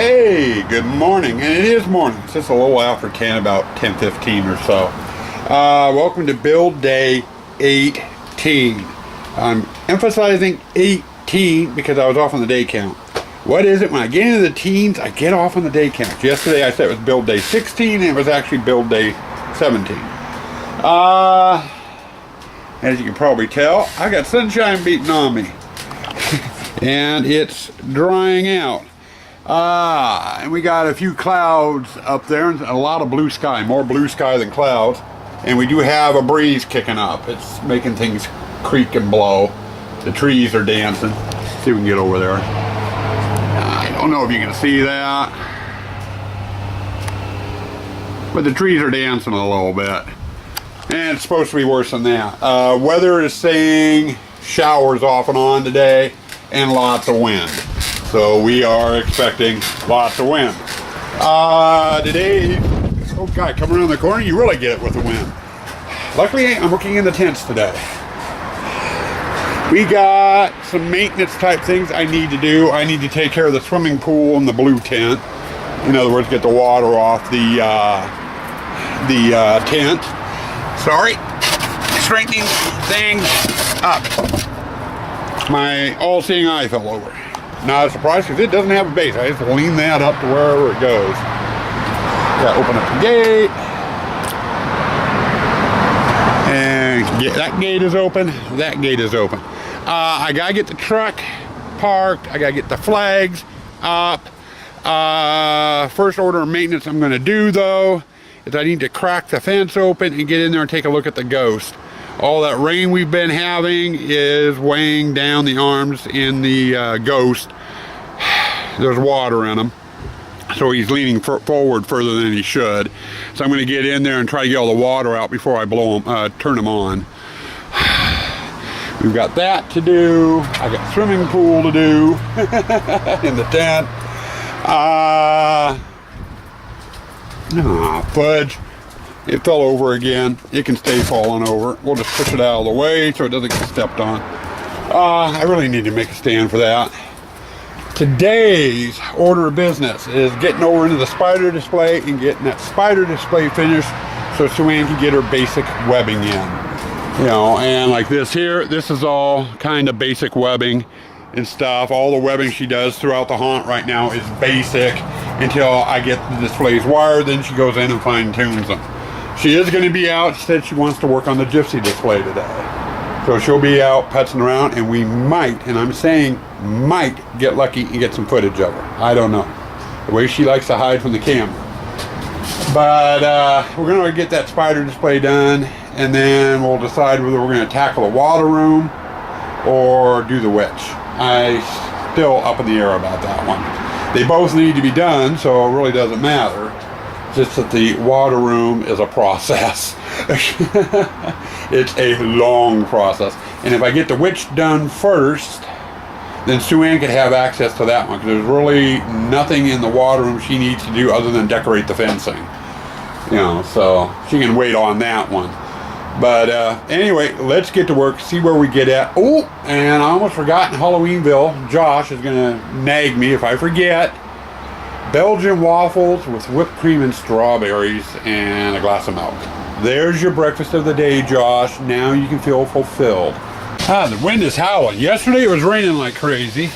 Hey, good morning, and it is morning. It's just a little after 10, about 10:15 or so. Welcome to build day 18. I'm emphasizing 18 because I was off on the day count. What is it? When I get into the teens, I get off on the day count. Yesterday I said it was build day 16, and it was actually build day 17. As you can probably tell, I got sunshine beating on me. And it's drying out. And we got a few clouds up there and a lot of blue sky, more blue sky than clouds. And we do have a breeze kicking up. It's making things creak and blow. The trees are dancing. See if we can get over there. I don't know if you can see that, but the trees are dancing a little bit. And it's supposed to be worse than that. Weather is saying showers off and on today and lots of wind. So we are expecting lots of wind. Today, oh God, come around the corner, you really get it with the wind. Luckily, I'm working in the tents today. We got some maintenance type things I need to do. I need to take care of the swimming pool and the blue tent. In other words, get the water off the tent. Sorry, straightening things up. My all-seeing eye fell over. Not a surprise because it doesn't have a base. I just lean that up to wherever it goes. Yeah, open up the gate. And that gate is open. That gate is open. I gotta get the truck parked. I gotta get the flags up. First order of maintenance I'm gonna do though is I need to crack the fence open and get in there and take a look at the ghost. All that rain we've been having is weighing down the arms in the ghost. There's water in him, so he's leaning forward further than he should. So I'm going to get in there and try to get all the water out before I turn him on. We've got that to do. I got swimming pool to do in the tent. Fudge. It fell over again. It can stay falling over. We'll just push it out of the way so it doesn't get stepped on. I really need to make a stand for that. Today's order of business is getting over into the spider display and getting that spider display finished so Sue-Ann can get her basic webbing in. You know, and like this here, this is all kind of basic webbing and stuff. All the webbing she does throughout the haunt right now is basic until I get the displays wired. Then she goes in and fine tunes them. She is going to be out. She said she wants to work on the gypsy display today. So she'll be out putzing around, and we might, and I'm saying might, get lucky and get some footage of her. I don't know. The way she likes to hide from the camera. But we're going to get that spider display done, and then we'll decide whether we're going to tackle the water room or do the witch. I'm still up in the air about that one. They both need to be done, so it really doesn't matter. Just that the water room is a process. It's a long process. And if I get the witch done first, then Sue-Ann could have access to that one. Because there's really nothing in the water room she needs to do other than decorate the fencing. You know, so she can wait on that one. But anyway, let's get to work, see where we get at. Oh, and I almost forgot in Halloweenville, Josh is going to nag me if I forget. Belgian waffles with whipped cream and strawberries and a glass of milk. There's your breakfast of the day, Josh. Now you can feel fulfilled. The wind is howling. Yesterday it was raining like crazy.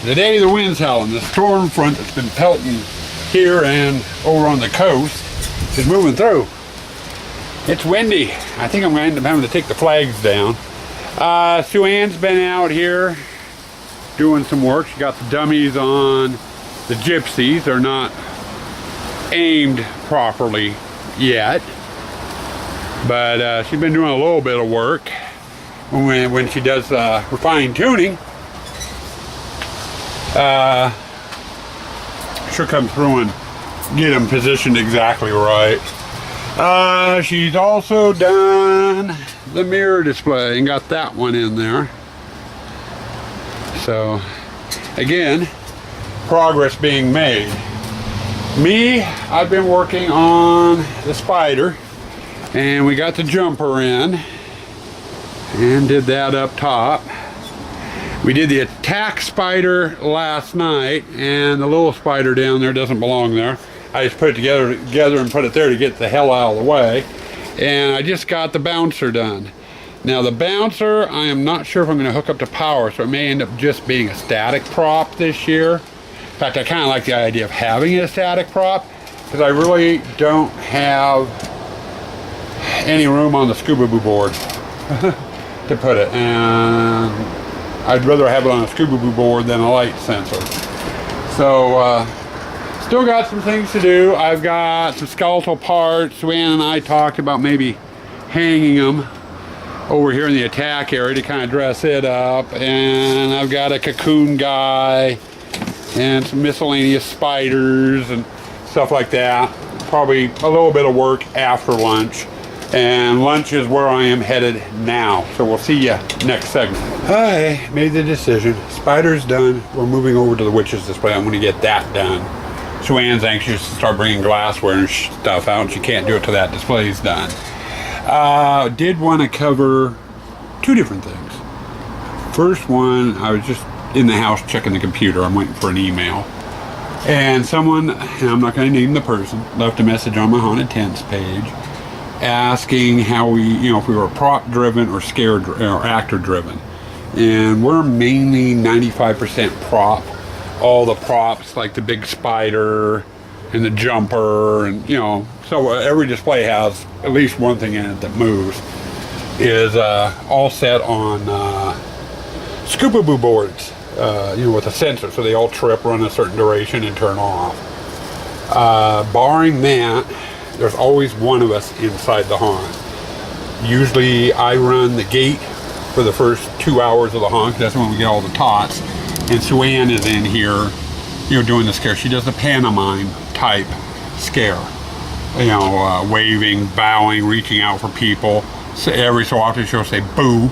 Today the wind's howling. The storm front that's been pelting here and over on the coast is moving through. It's windy. I think I'm going to end up having to take the flags down. Sue-Ann's been out here doing some work. She got the dummies on the gypsies. They're not aimed properly yet, but she's been doing a little bit of work. When she does fine tuning, she'll come through and get them positioned exactly right. She's also done the mirror display and got that one in there. So again, progress being made. Me, I've been working on the spider, and we got the jumper in and did that up top. We did the attack spider last night, and the little spider down there doesn't belong there. I just put it together and put it there to get the hell out of the way. And I just got the bouncer done. Now the bouncer, I am not sure if I'm going to hook up to power, so it may end up just being a static prop this year. In fact, I kind of like the idea of having a static prop, because I really don't have any room on the Scuba Boo board to put it. And I'd rather have it on a Scuba Boo board than a light sensor. So, still got some things to do. I've got some skeletal parts. Suanne and I talked about maybe hanging them over here in the attack area to kind of dress it up. And I've got a cocoon guy and some miscellaneous spiders and stuff like that. Probably a little bit of work after lunch. And lunch is where I am headed now. So we'll see you next segment. I made the decision. Spider's done. We're moving over to the witch's display. I'm going to get that done. Suanne's anxious to start bringing glassware and stuff out, and she can't do it till that display's done. Did want to cover two different things. First one, I was just in the house checking the computer. I'm waiting for an email. And someone, and I'm not going to name the person, left a message on my Haunted Tents page asking how if we were prop driven or or actor driven. And we're mainly 95% prop. All the props, like the big spider and the jumper, and so every display has at least one thing in it that moves, is all set on Scuba Boo boards, with a sensor, so they all trip, run a certain duration, and turn off. Barring that, there's always one of us inside the haunt. Usually I run the gate for the first 2 hours of the haunt. That's when we get all the tots. And Suanne is in here, doing the scare. She does the pantomime type scare. Waving, bowing, reaching out for people. So every so often she'll say boo.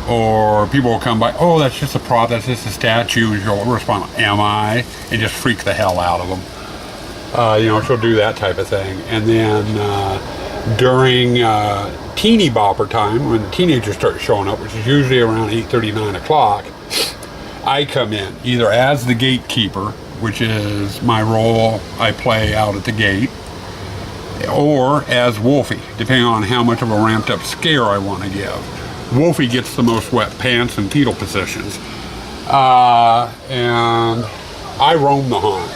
Or people will come by, oh, that's just a prop, that's just a statue. And she'll respond, am I? And just freak the hell out of them. She'll do that type of thing. And then during teeny bopper time, when the teenagers start showing up, which is usually around 8:30, 9 o'clock, I come in either as the gatekeeper, which is my role I play out at the gate, or as Wolfie, depending on how much of a ramped up scare I want to give. Wolfie gets the most wet pants and fetal positions. And I roam the haunt.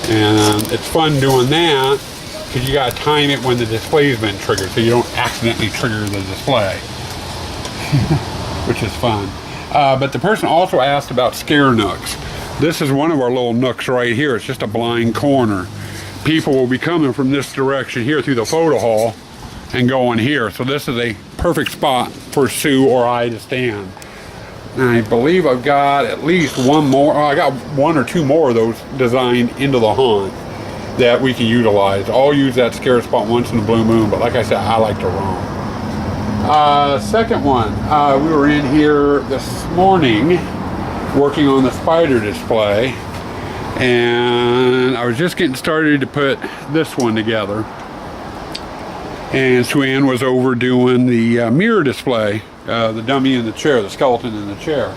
And it's fun doing that because you got to time it when the display's been triggered so you don't accidentally trigger the display, which is fun. But the person also asked about scare nooks. This is one of our little nooks right here. It's just a blind corner. People will be coming from this direction here through the photo hall and going here. So this is a perfect spot for Sue or I to stand. And I believe I've got at least one more. I got one or two more of those designed into the haunt that we can utilize. I'll use that scare spot once in a blue moon, but like I said, I like to roam. Second one, we were in here this morning working on the spider display, and I was just getting started to put this one together. And Suanne was over doing the mirror display. The dummy in the chair, the skeleton in the chair.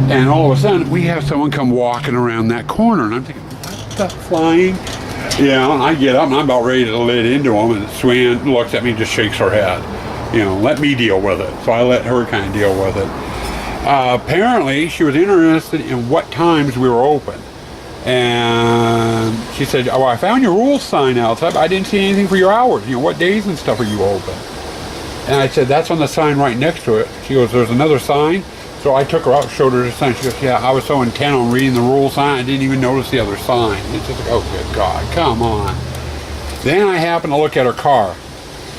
And all of a sudden, we have someone come walking around that corner, and I'm thinking, what the flying? And I get up, and I'm about ready to let into them, and Suanne looks at me and just shakes her head. Let me deal with it. So I let her kind of deal with it. Apparently, she was interested in what times we were open. And she said, oh, I found your rules sign outside, but I didn't see anything for your hours. What days and stuff are you open? And I said, that's on the sign right next to it. She goes, there's another sign? So I took her out, showed her the sign. She goes, yeah, I was so intent on reading the rule sign, I didn't even notice the other sign. It's just like, oh, good God, come on. Then I happened to look at her car.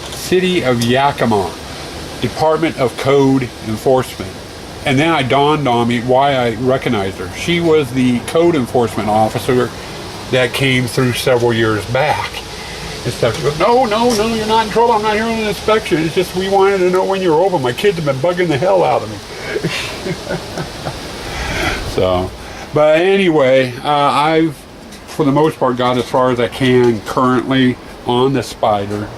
City of Yakima, Department of Code Enforcement. And then it dawned on me why I recognized her. She was the code enforcement officer that came through several years back. And stuff. She goes, no, you're not in trouble. I'm not here on an inspection. It's just we wanted to know when you're open. My kids have been bugging the hell out of me. So, but anyway, I've, for the most part, got as far as I can currently on the Spider.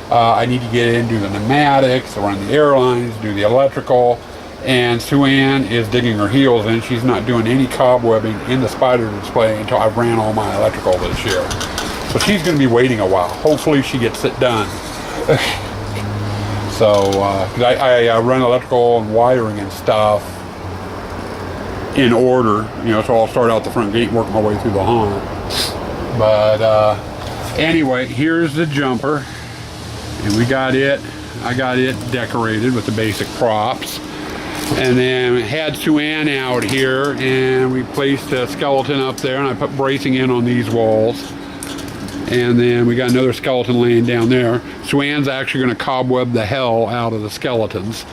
I need to get in, do the pneumatics, run the airlines, do the electrical, And Sue Ann is digging her heels in. She's not doing any cobwebbing in the spider display until I've ran all my electrical this year. So she's going to be waiting a while. Hopefully she gets it done. So, I run electrical and wiring and stuff in order, you know, so I'll start out the front gate and work my way through the haunt. But anyway, here's the jumper, and we got it. I got it decorated with the basic props, and then had Sue Ann out here, and we placed a skeleton up there, and I put bracing in on these walls. And then we got another skeleton laying down there. Sue Ann's actually going to cobweb the hell out of the skeletons.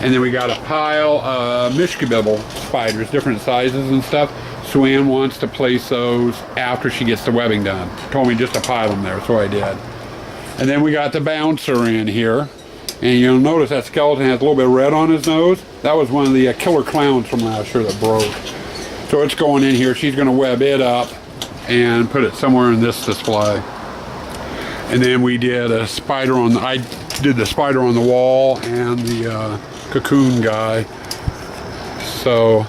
And then we got a pile of Mishkabibble spiders, different sizes and stuff. Sue Ann wants to place those after she gets the webbing done. Told me just to pile them there, so I did. And then we got the bouncer in here. And you'll notice that skeleton has a little bit of red on his nose. That was one of the killer clowns from last year that broke. So it's going in here. She's going to web it up and put it somewhere in this display. And then we did a spider on the, I did the spider on the wall and the cocoon guy. So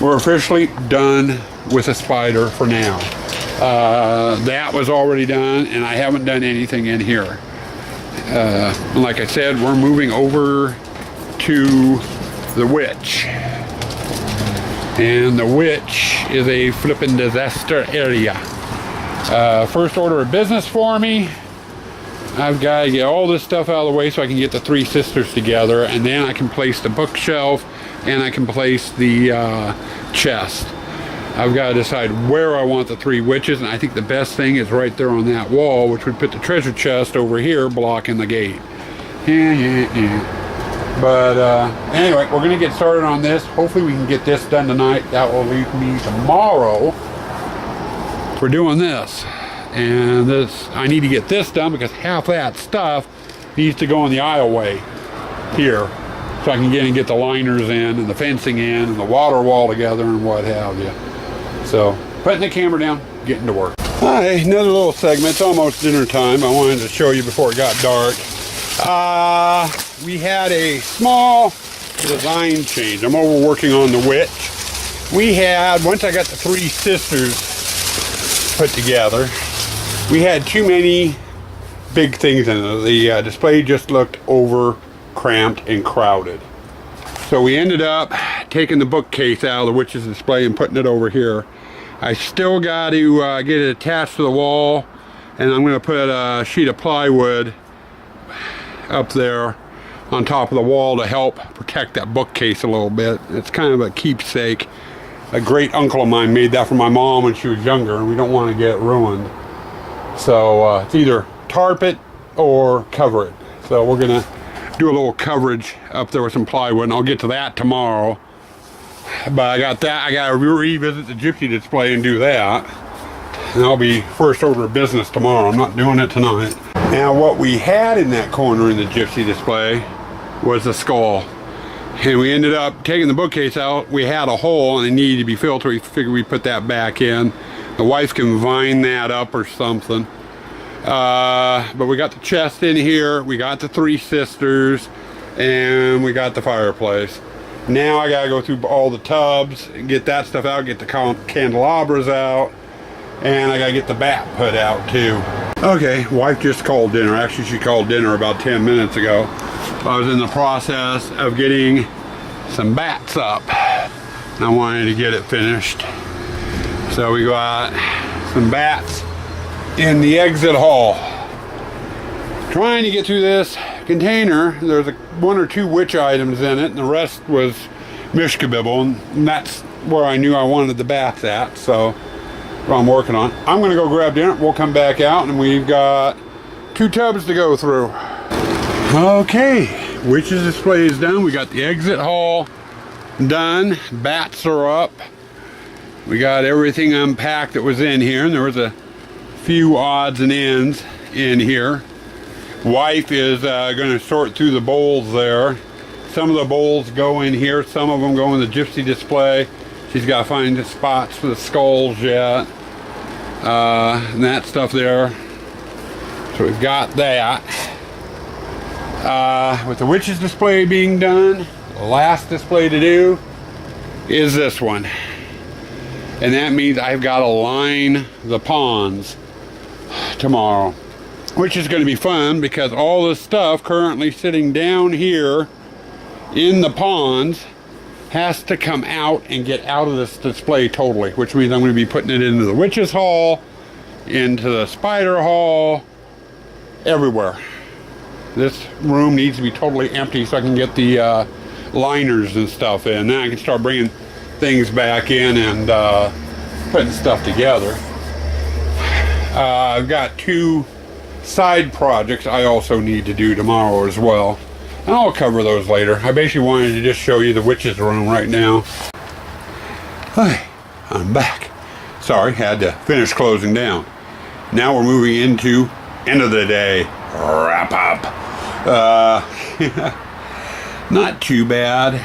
we're officially done with a spider for now. That was already done, and I haven't done anything in here. Like I said, we're moving over to the witch. And the witch is a flippin' disaster area. First order of business for me, I've got to get all this stuff out of the way so I can get the three sisters together, and then I can place the bookshelf and I can place the chest. I've got to decide where I want the three witches, and I think the best thing is right there on that wall, which would put the treasure chest over here blocking the gate. But anyway, we're going to get started on this. Hopefully we can get this done tonight. That will leave me tomorrow for doing this. And this, I need to get this done because half that stuff needs to go in the aisleway here, so I can get the liners in and the fencing in and the water wall together and what have you. So putting the camera down, getting to work. Hi, another little segment. It's almost dinner time. I wanted to show you before it got dark. We had a small design change. I'm over working on the witch. We had, once I got the three sisters put together, we had too many big things in it. The display just looked over cramped and crowded. So we ended up taking the bookcase out of the witch's display and putting it over here. I still got to get it attached to the wall, and I'm going to put a sheet of plywood up there on top of the wall to help protect that bookcase a little bit. It's kind of a keepsake. A great uncle of mine made that for my mom when she was younger, and we don't want to get it ruined. So it's either tarp it or cover it. So we're gonna do a little coverage up there with some plywood, and I'll get to that tomorrow. But I got that, I gotta revisit the gypsy display and do that. And I'll be first order of business tomorrow. I'm not doing it tonight. Now what we had in that corner in the gypsy display was a skull. And we ended up taking the bookcase out. We had a hole and it needed to be filled, so we figured we'd put that back in. The wife can vine that up or something. But we got the chest in here, we got the three sisters, and we got the fireplace. Now I gotta go through all the tubs and get that stuff out, get the candelabras out, and I gotta get the bat put out too. Okay, wife just called dinner. Actually, she called dinner about 10 minutes ago. I was in the process of getting some bats up, and I wanted to get it finished. So we got some bats in the exit hall. Trying to get through this container. There's one or two witch items in it, and the rest was Mishkabibble, and that's where I knew I wanted the bats at, so what I'm working on. I'm gonna go grab dinner, we'll come back out, and we've got 2 tubs to go through. Okay, witch's display is done. We got the exit hall done, bats are up. We got everything unpacked that was in here, and there was a few odds and ends in here. Wife is going to sort through the bowls there. Some of the bowls go in here, some of them go in the gypsy display. She's got to find the spots for the skulls yet, and that stuff there. So we've got that. With the witch's display being done, last display to do is this one. And that means I've got to line the ponds tomorrow, which is going to be fun because all this stuff currently sitting down here in the ponds has to come out and get out of this display totally, which means I'm going to be putting it into the witch's hall, into the spider hall, everywhere. This room needs to be totally empty so I can get the liners and stuff in. Then I can start bringing things back in and putting stuff together. I've got 2 side projects I also need to do tomorrow as well, and I'll cover those later. I basically wanted to just show you the witch's room right now. Hi, I'm back. Sorry, had to finish closing down. Now we're moving into end of the day wrap up. Not too bad.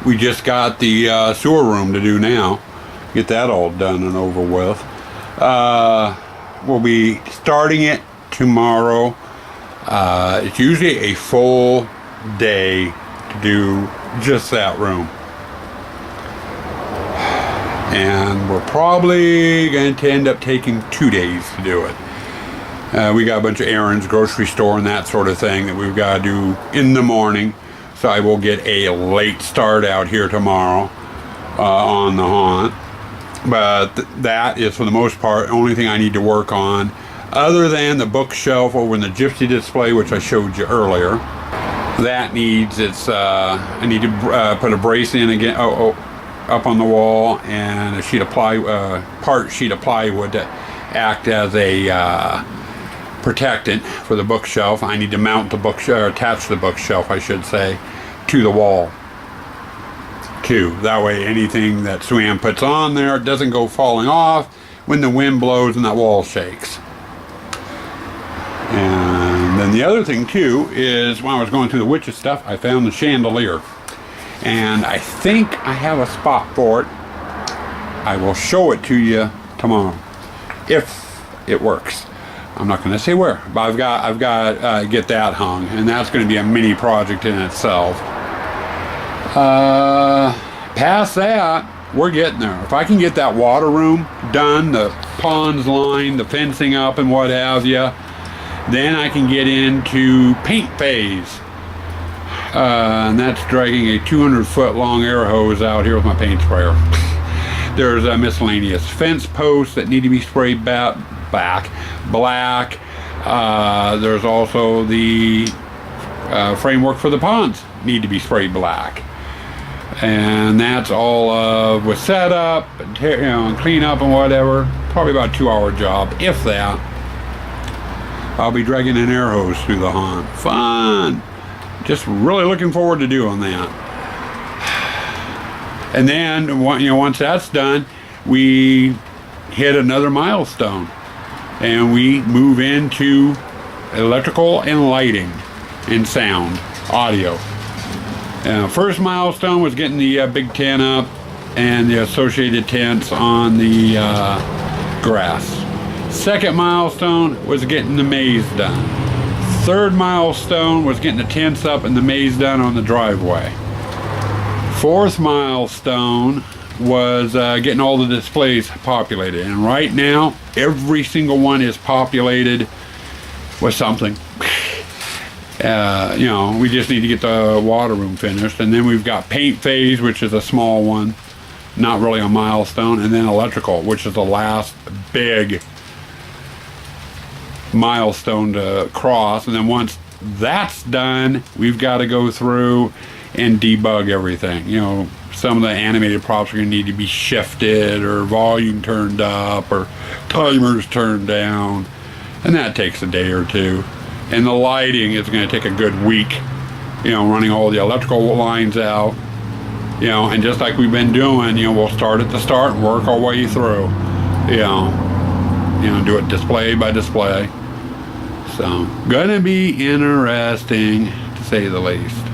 We just got the sewer room to do now. Get that all done and over with. We'll be starting it tomorrow. It's usually a full day to do just that room. And we're probably going to end up taking 2 days to do it. We got a bunch of errands, grocery store and that sort of thing that we've got to do in the morning. So I will get a late start out here tomorrow on the haunt. But that is, for the most part, the only thing I need to work on, other than the bookshelf over in the gypsy display, which I showed you earlier. That needs its, I need to put a brace in again, up on the wall, and a sheet of part sheet of plywood to act as a protectant for the bookshelf. I need to mount the bookshelf, attach the bookshelf, I should say, to the wall too. That way anything that Sue-Ann puts on there doesn't go falling off when the wind blows and that wall shakes. And then the other thing too is, when I was going through the witch's stuff, I found the chandelier, and I think I have a spot for it. I will show it to you tomorrow if it works. I'm not going to say where, but I've got to get that hung, and that's going to be a mini project in itself. Past that, we're getting there. If I can get that water room done, the ponds lined, the fencing up and what have you, then I can get into paint phase. And that's dragging a 200-foot long air hose out here with my paint sprayer. There's a miscellaneous fence posts that need to be sprayed black. There's also the framework for the ponds need to be sprayed black. And that's all with setup and, and clean up and whatever. Probably about a 2-hour job, if that. I'll be dragging an air hose through the haunt. Fun! Just really looking forward to doing that. And then, once that's done, we hit another milestone, and we move into electrical and lighting and sound, audio. First milestone was getting the big tent up and the associated tents on the grass. Second milestone was getting the maze done. Third milestone was getting the tents up and the maze done on the driveway. Fourth milestone was getting all the displays populated, and right now every single one is populated with something. We just need to get the water room finished, and then we've got paint phase, which is a small one, not really a milestone, and then electrical, which is the last big milestone to cross. And then once that's done, we've got to go through and debug everything. Some of the animated props are going to need to be shifted, or volume turned up, or timers turned down, and that takes a day or two. And the lighting is going to take a good week, running all the electrical lines out, and just like we've been doing, we'll start at the start and work our way through, do it display by display. So, gonna be interesting, to say the least.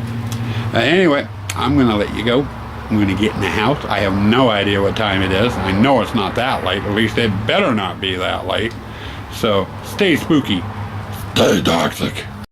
Anyway, I'm gonna let you go. I'm gonna get in the house. I have no idea what time it is. I know it's not that late. At least it better not be that late. So, stay spooky. Stay toxic.